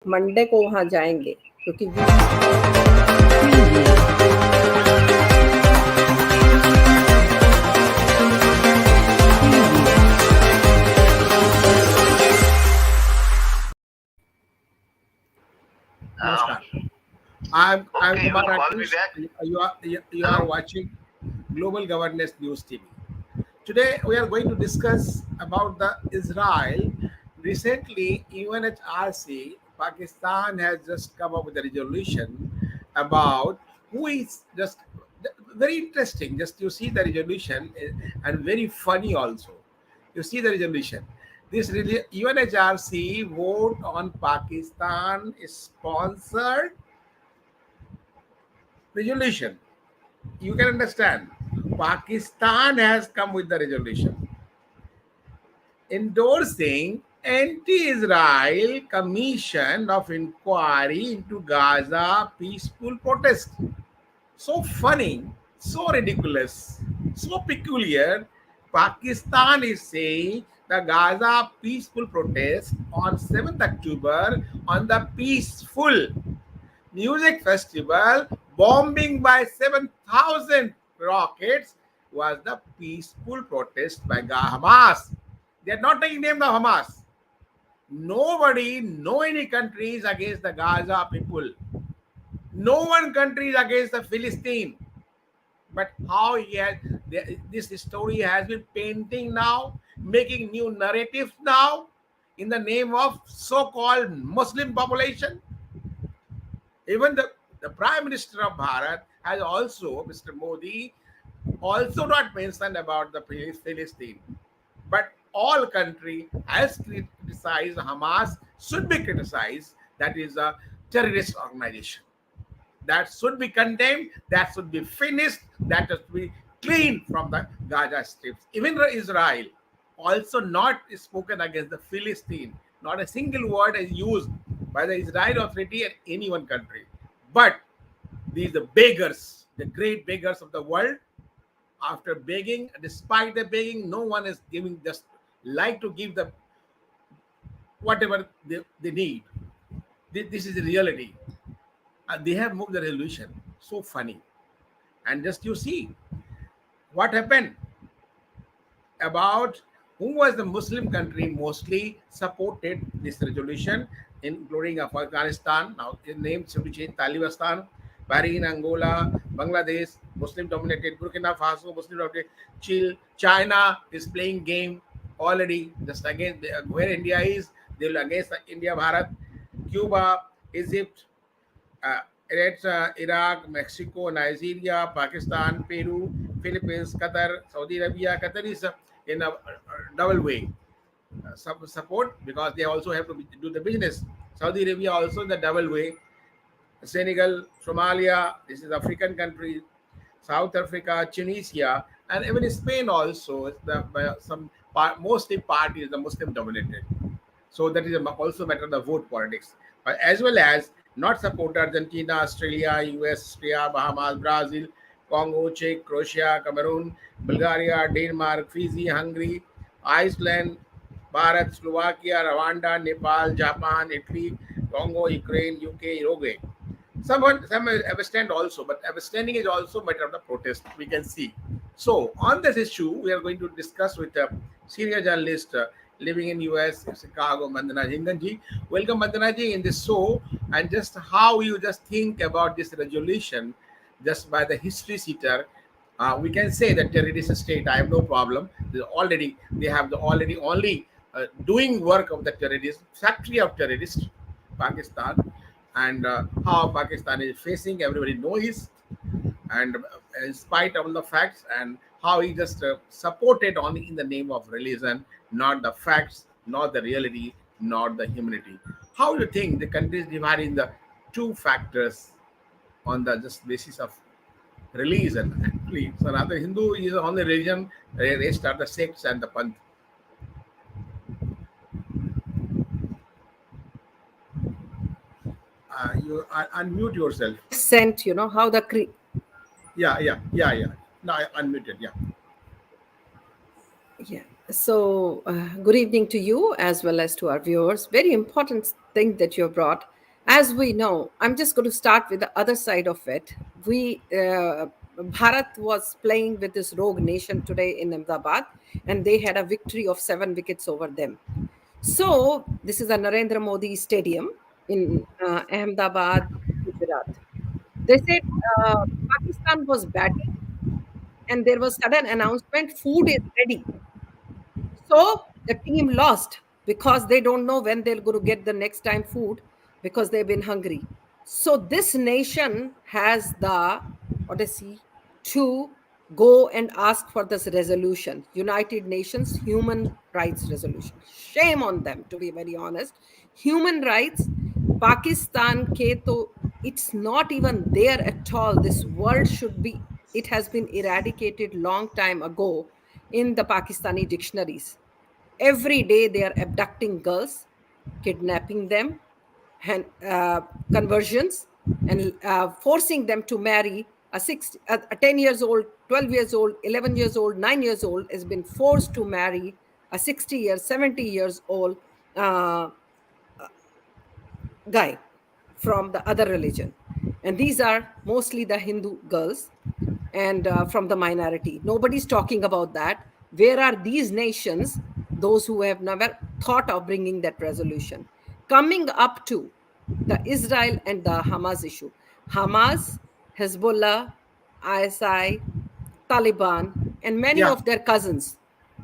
Monday को वहाँ जाएंगे क्योंकि I'm Kumar Rakesh. You are watching Global Governance News TV. Today we are going to discuss about the Israel. Recently, UNHRC Pakistan has just come up with a resolution about who is just very interesting. Just you see the resolution and very funny also. You see the resolution. This UNHRC vote on Pakistan is sponsored resolution. You can understand. Pakistan has come with the resolution endorsing anti-Israel commission of inquiry into Gaza peaceful protest. So funny, so ridiculous, so peculiar. Pakistan is saying the Gaza peaceful protest on 7th October on the peaceful music festival, bombing by 7,000 rockets was the peaceful protest by Hamas. They are not taking name of Hamas. Nobody, no any country is against the Gaza people. No one country is against the Philistine. But how he has this story has been painting now, making new narratives now in the name of so-called Muslim population. Even the Prime Minister of Bharat has also, Mr. Modi, also not mentioned about the Philistine. But all country has criticized Hamas, should be criticized. That is a terrorist organization. That should be condemned. That should be finished. That should be cleaned from the Gaza strips. Even Israel also not spoken against the Philistine. Not a single word is used by the Israel authority in any one country. But these are beggars, the great beggars of the world. After begging, despite the begging, no one is giving, just like to give them whatever they need. This is the reality. They have moved the resolution. So funny. And just you see what happened about who was the Muslim country mostly supported this resolution, including Afghanistan. Now the name should be changed. Taliban, Bahrain, Angola, Bangladesh, Muslim dominated, Burkina Faso, Muslim dominated, China is playing game already. Just against where India is, they will against India, Bharat, Cuba, Egypt, Iraq, Mexico, Nigeria, Pakistan, Peru, Philippines, Qatar, Saudi Arabia. Qatar is in a double way support because they also have to do the business. Saudi Arabia also in the double way. Senegal, Somalia, this is African country, South Africa, Tunisia, and even Spain also. Mostly party is the Muslim dominated. So that is also matter of the vote politics, as well as not support Argentina, Australia, US, Austria, Bahamas, Brazil, Congo, Czech, Croatia, Cameroon, Bulgaria, Denmark, Fiji, Hungary, Iceland, Bharat, Slovakia, Rwanda, Nepal, Japan, Italy, Congo, Ukraine, UK, Uruguay. Some abstain also, but abstaining is also matter of the protest, we can see. So on this issue, we are going to discuss with a senior journalist living in US, Chicago, Mandana Hinganji. Welcome, Mandana ji, in this show, and just how you just think about this resolution, just by the history seater. We can say that terrorist state, I have no problem. They have the already only doing work of the terrorist, factory of terrorists, Pakistan, and how Pakistan is facing, everybody knows, and in spite of the facts, and how he just supported only in the name of religion, not the facts, not the reality, not the humanity. How do you think the country is divided in the two factors on the just basis of religion? Actually, so rather Hindu is on the religion, the rest are the sects and the panth. You unmute yourself. Sent, how the Yeah. No, I unmuted. Yeah. So, good evening to you as well as to our viewers. Very important thing that you have brought. As we know, I'm just going to start with the other side of it. We Bharat was playing with this rogue nation today in Ahmedabad, and they had a victory of 7 wickets over them. So this is a Narendra Modi Stadium in Ahmedabad, Gujarat. They said uh, Pakistan was batting, and there was sudden announcement: food is ready. So the team lost because they don't know when they're going to get the next time food because they've been hungry. So this nation has the audacity to go and ask for this resolution, United Nations Human Rights Resolution. Shame on them, to be very honest. Human rights, Pakistan ke to it's not even there at all. This word should be, it has been eradicated long time ago in the Pakistani dictionaries. Every day they are abducting girls, kidnapping them, and conversions, and forcing them to marry a 10 years old, 12 years old, 11 years old, 9 years old has been forced to marry a 60 years, 70 years old uh, guy from the other religion. And these are mostly the Hindu girls and from the minority. Nobody's talking about that. Where are these nations, those who have never thought of bringing that resolution? Coming up to the Israel and the Hamas issue. Hamas, Hezbollah, ISI, Taliban, and many Yeah. of their cousins,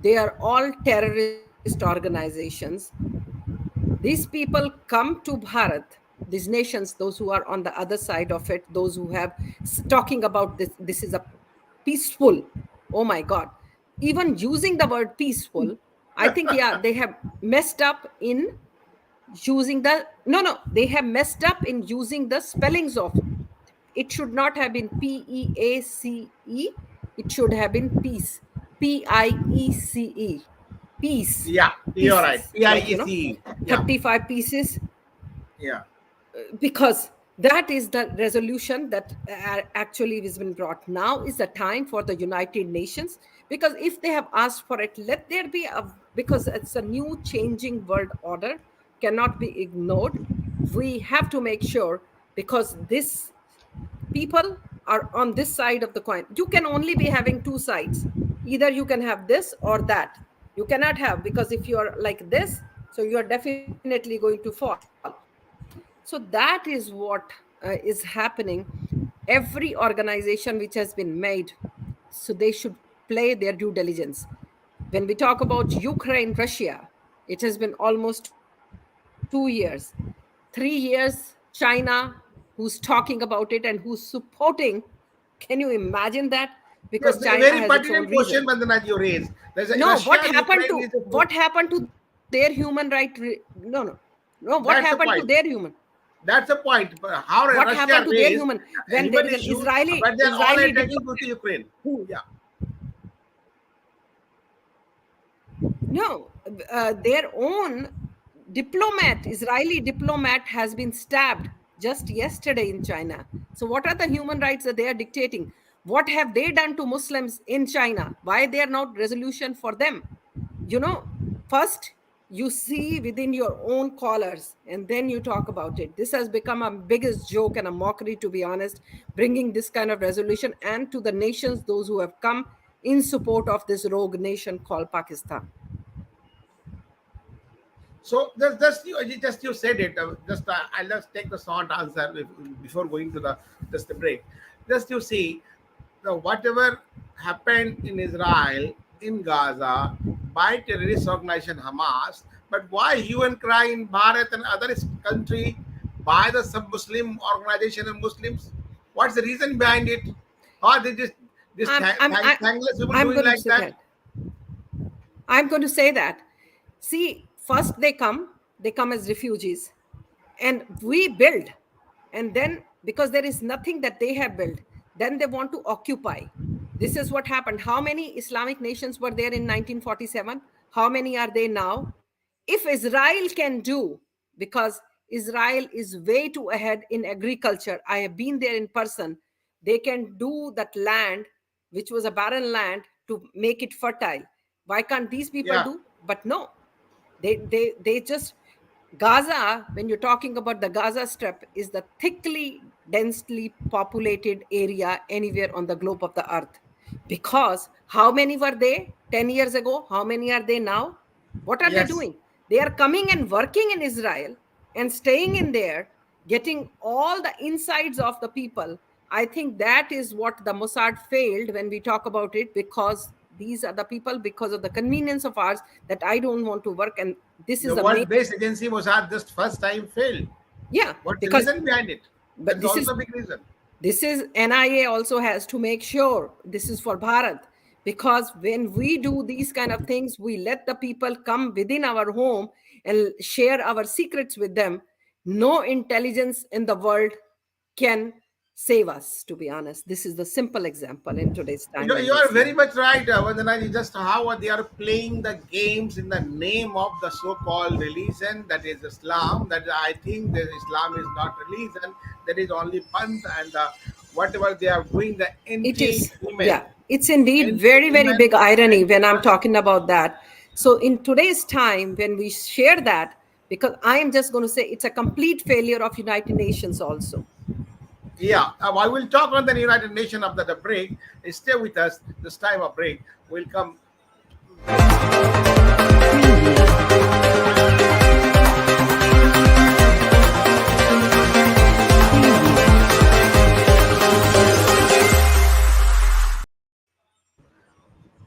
they are all terrorist organizations. These people come to Bharat, these nations, those who are on the other side of it, those who have talking about this is a peaceful. Oh my God. Even using the word peaceful, I think, yeah, they have messed up in using the, no, they have messed up in using the spellings of it. Should not have been PEACE, it should have been peace, PIECE, peace, Yeah, you're right. pieces, like, PIEC. Yeah, 35 pieces, yeah. because that is the resolution that actually has been brought. Now is the time for the United Nations, because if they have asked for it, let there be a, because it's a new changing world order, cannot be ignored. We have to make sure, because this people are on this side of the coin. You can only be having two sides. Either you can have this or that. You cannot have, because if you are like this, so you are definitely going to fall. So that is what is happening. Every organization which has been made, so they should play their due diligence. When we talk about Ukraine, Russia, it has been almost 2 years. 3 years, China, who's talking about it and who's supporting. Can you imagine that? Because China Yeah, has its own very reason. pertinent question, Vandana, you raised. There's a, No, Russia and Ukraine is what happened to their human right? No, what happened to that's the their point. human? That's the point. But how What happened to Russia their raised human when there is human an issues, but they're all Israeli attacking to diplomat the Ukraine. who, Yeah, no, their own diplomat, Israeli diplomat, has been stabbed just yesterday in China. So, what are the human rights that they are dictating? What have they done to Muslims in China? Why they are not resolution for them? You know, first you see within your own collars, and then you talk about it. This has become a biggest joke and a mockery, to be honest, bringing this kind of resolution, and to the nations, those who have come in support of this rogue nation called Pakistan. so just you said it. Just I'll just take the short answer before going to the just the break. Just you see, the whatever happened in Israel, in Gaza, by terrorist organization Hamas, but why hue and cry in Bharat and other country by the sub-Muslim organization and Muslims? What's the reason behind it? Or they just this thankless people I'm doing going to like say that? that. I'm going to say that. See, first they come as refugees, and we build, and then because there is nothing that they have built, then they want to occupy. This is what happened. How many Islamic nations were there in 1947? How many are they now? If Israel can do, because Israel is way too ahead in agriculture, I have been there in person. They can do that land, which was a barren land, to make it fertile. Why can't these people Yeah. do? But no, they just Gaza, when you're talking about the Gaza Strip, is the thickly, densely populated area anywhere on the globe of the earth. Because how many were they 10 years ago? How many are they now? What are they Yes. doing? They are coming and working in Israel and staying in there, getting all the insides of the people. I think that is what the Mossad failed when we talk about it, because these are the people, because of the convenience of ours, that I don't want to work. And this is The the main, world-based agency Mossad just first time failed. yeah, What's the because, reason behind it? That but is also a big reason. this is NIA also has to make sure this is for Bharat, because when we do these kind of things, we let the people come within our home and share our secrets with them. No intelligence in the world can save us, to be honest. This is the simple example in today's time when You we are see. very much right, Vandana. Just how they are playing the games in the name of the so-called religion, that is Islam. That I think that Islam is not religion. That is only panth, and whatever they are doing, the It is, anti-human, yeah, it's indeed very, very anti-human, big irony when I'm anti-person. talking about that. So, in today's time, when we share that, because I am just going to say it's a complete failure of United Nations also. Yeah, I will talk on the United Nations after the break. Stay with us. This time of break will come.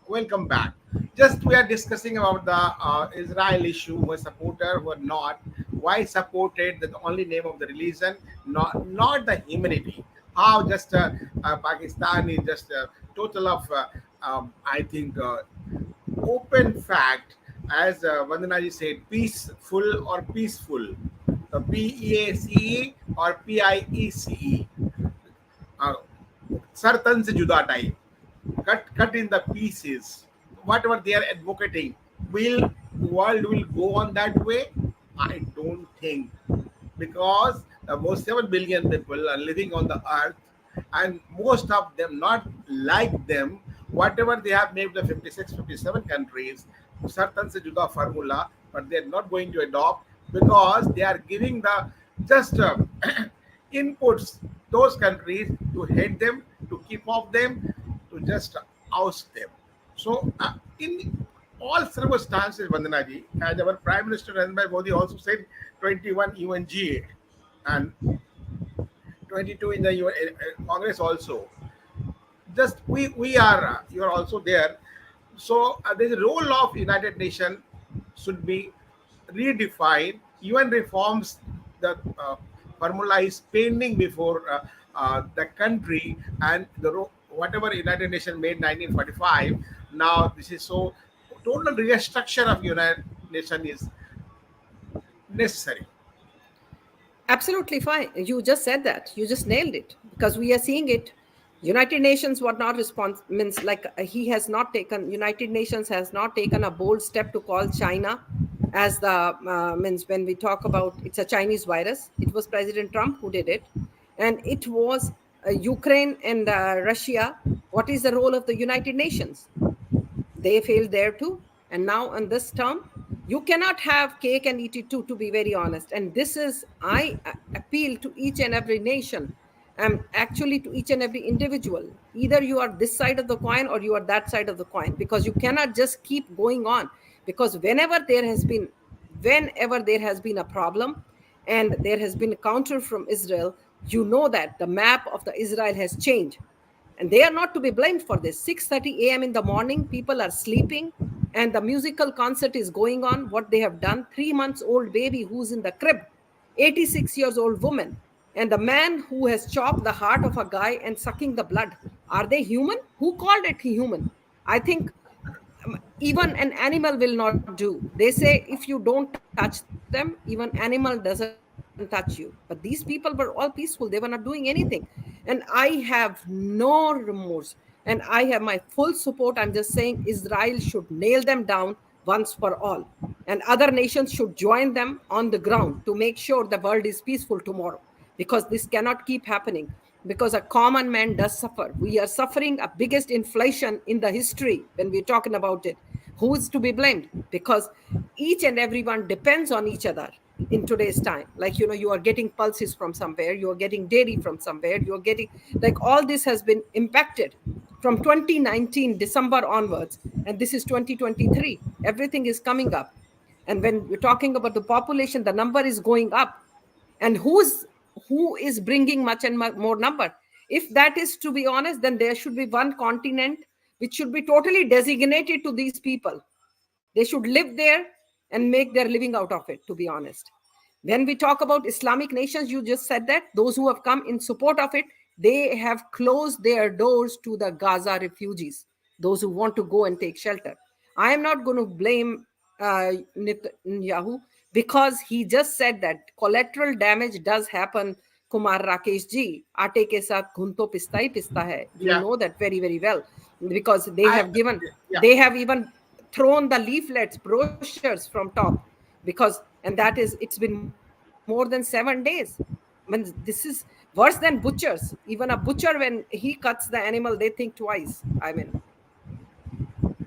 Welcome back. Just we are discussing about the Israel issue, who are supporter, who are not, why supported, the only name of the religion, not the humanity. How just Pakistan is just a total of, I think, open fact, as Vandanaji said, peaceful or peaceful, PEACE or PIECE, uh, certain se juda type, cut in the pieces. Whatever they are advocating, will world will go on that way? I don't think, because about 7 billion people are living on the earth, and most of them not like them. Whatever they have made the 56, 57 countries, certain se juda formula, but they are not going to adopt, because they are giving the just inputs those countries to hate them, to keep off them, to just oust them. So, in all circumstances, Vandanaji, as our Prime Minister Narendra Modi also said, 21 UNGA and 22 in the UN, Congress also. Just we are you are also there. So the role of United Nations should be redefined. UN reforms, the formula is pending before the country, and whatever United Nations made 1945. Now this is so total restructure of United Nations is necessary. Absolutely fine. You just said that. You just nailed it, because we are seeing it. United Nations were not response means like he has not taken. United Nations has not taken a bold step to call China as the means when we talk about it's a Chinese virus. It was President Trump who did it, and it was Ukraine and Russia. What is the role of the United Nations? They failed there too. And now on this term, you cannot have cake and eat it too, to be very honest. And this is, I appeal to each and every nation, actually to each and every individual. Either you are this side of the coin or you are that side of the coin, because you cannot just keep going on. Because whenever there has been a problem and there has been a counter from Israel, you know that the map of the Israel has changed, and they are not to be blamed for this. 6:30 a.m. in the morning, people are sleeping, and the musical concert is going on. What they have done, 3 months old baby who's in the crib, 86 years old woman, and the man who has chopped the heart of a guy and sucking the blood. Are they human? Who called it human? I think even an animal will not do. They say if you don't touch them, even animal doesn't touch you. But these people were all peaceful, they were not doing anything. And I have no remorse, and I have my full support. I'm just saying Israel should nail them down once for all, and other nations should join them on the ground to make sure the world is peaceful tomorrow, because this cannot keep happening. Because a common man does suffer. We are suffering a biggest inflation in the history when we're talking about it. Who is to be blamed? Because each and everyone depends on each other. in today's time. Like, you are getting pulses from somewhere, you are getting dairy from somewhere, you are getting, like, all this has been impacted from 2019 December onwards, and this is 2023. Everything is coming up. And when we're talking about the population, the number is going up. And who is bringing much and more number? If that is to be honest, then there should be one continent which should be totally designated to these people. They should live there and make their living out of it, to be honest. When we talk about Islamic nations, you just said that those who have come in support of it, they have closed their doors to the Gaza refugees, those who want to go and take shelter. I am not going to blame Netanyahu, because he just said that collateral damage does happen. Kumar Rakesh ji, aate ke saath ghunto pista hi pista hai. You Yeah, know that very, very well, because I yeah. they have even thrown the leaflets, brochures from top, because, and that is, it's been more than 7 days. I mean, this is worse than butchers. Even a butcher, when he cuts the animal, they think twice. I mean,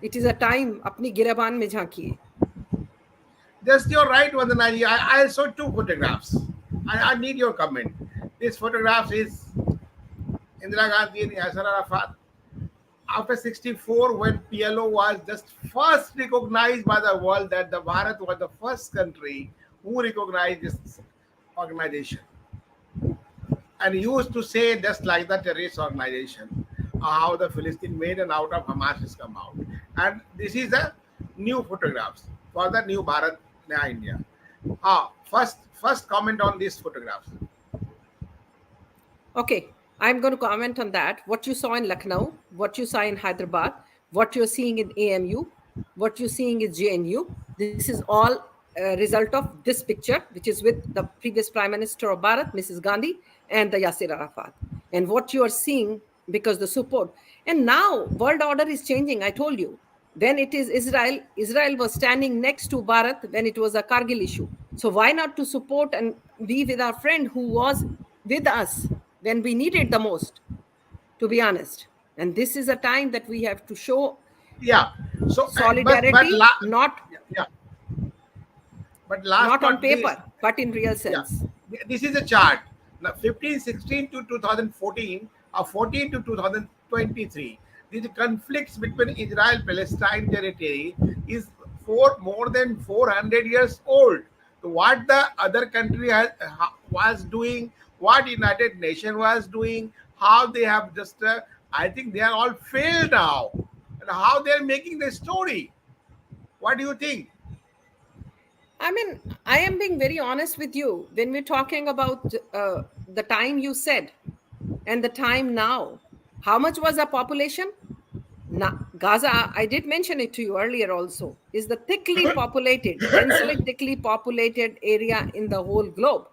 it is a time apni giraban mein jhankiye. Just you're right, Vandana. I saw two photographs. I need your comment. This photograph is Indira Gandhi and Yasser Arafat after 64, when PLO was just first recognized by the world, that the Bharat was the first country who recognized this organization. And used to say, just like the terrorist organization, how the Philistine made and out of Hamas has come out. And this is the new photographs for the new Bharat, Naya India. First comment on these photographs. Okay, I'm going to comment on that. What you saw in Lucknow, what you saw in Hyderabad, what you're seeing in AMU, what you're seeing in JNU, this is all a result of this picture, which is with the previous Prime Minister of Bharat, Mrs. Gandhi, and the Yasser Arafat. And what you are seeing, because the support. And now world order is changing, I told you. When it is Israel, Israel was standing next to Bharat when it was a Kargil issue. So why not to support and be with our friend who was with us when we needed the most, to be honest? And this is a time that we have to show Yeah. So, solidarity, not yeah, yeah. But last on not least, paper, but in real yeah, sense. this is a chart. Now, 1516 to 2014 or 14 to 2023. These conflicts between Israel Palestine territory is for more than 400 years old. So what the other country was doing, what United Nations was doing, how they have just, I think they are all failed now, and how they are making the story. What do you think? I mean, I am being very honest with you. When we're talking about the time you said and the time now, how much was our population? Gaza, I did mention it to you earlier also, is the thickly populated, densely thickly populated area in the whole globe.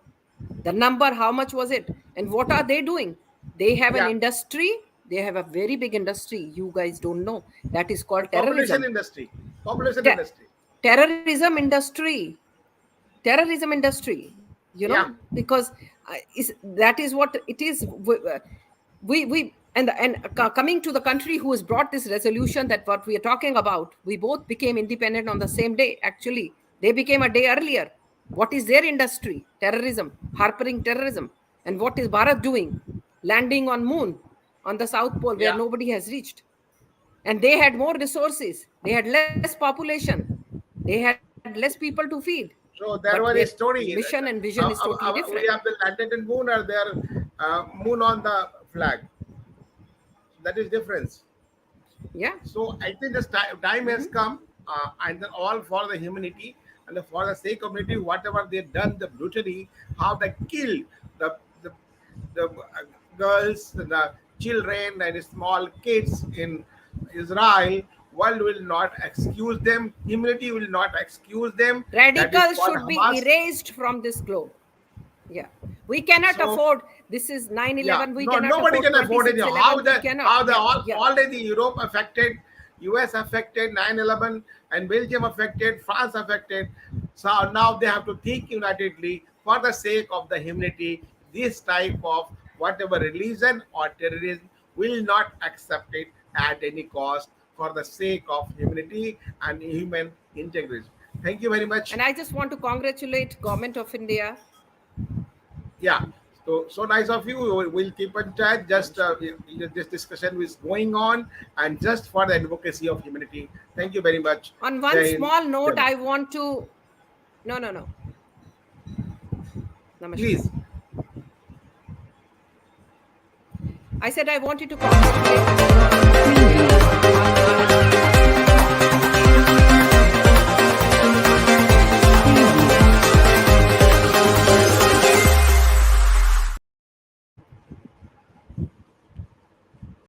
The number, how much was it? And what are they doing? They have an Yeah, industry. They have a very big industry. You guys don't know. That is called population terrorism. industry, population Te- industry. terrorism industry. Terrorism industry. Yeah, Because that is what it is. We and coming to the country who has brought this resolution, that what we are talking about, we both became independent on the same day. Actually, they became a day earlier. What is their industry? Terrorism, harboring terrorism. And what is Bharat doing? Landing on moon, on the South Pole, where yeah. nobody has reached. And they had more resources, they had less population, they had less people to feed, but their So there was a mission and story. vision is totally different. We have the landed and moon, or their moon on the flag. That is difference. Yeah. So I think this time Mhm. has come, and then all for the humanity and for the sake of humanity, whatever they've done, the brutally, how they killed the the girls, the children, and small kids in Israel. World will not excuse them. Humanity will not excuse them. That is Radicals called should be Hamas. erased from this globe. Yeah, we cannot So afford, this is yeah, 9/11, we no, cannot nobody afford can afford it. 26/11, we cannot. How the Yeah, yeah. already Europe affected, US affected, 9/11, and Belgium affected, France affected. So now they have to think unitedly for the sake of the humanity. This type of whatever religion or terrorism will not accept it at any cost, for the sake of humanity and human integrity. Thank you very much. And I just want to congratulate Government of India. Yeah. So nice of you. We'll keep in touch. Just this discussion is going on, and just for the advocacy of humanity. Thank you very much. On one Jai Hind. small Jai note, Bharat. I want to. No, no, no. Namaskar. Please. I said I wanted to congratulate the Government of India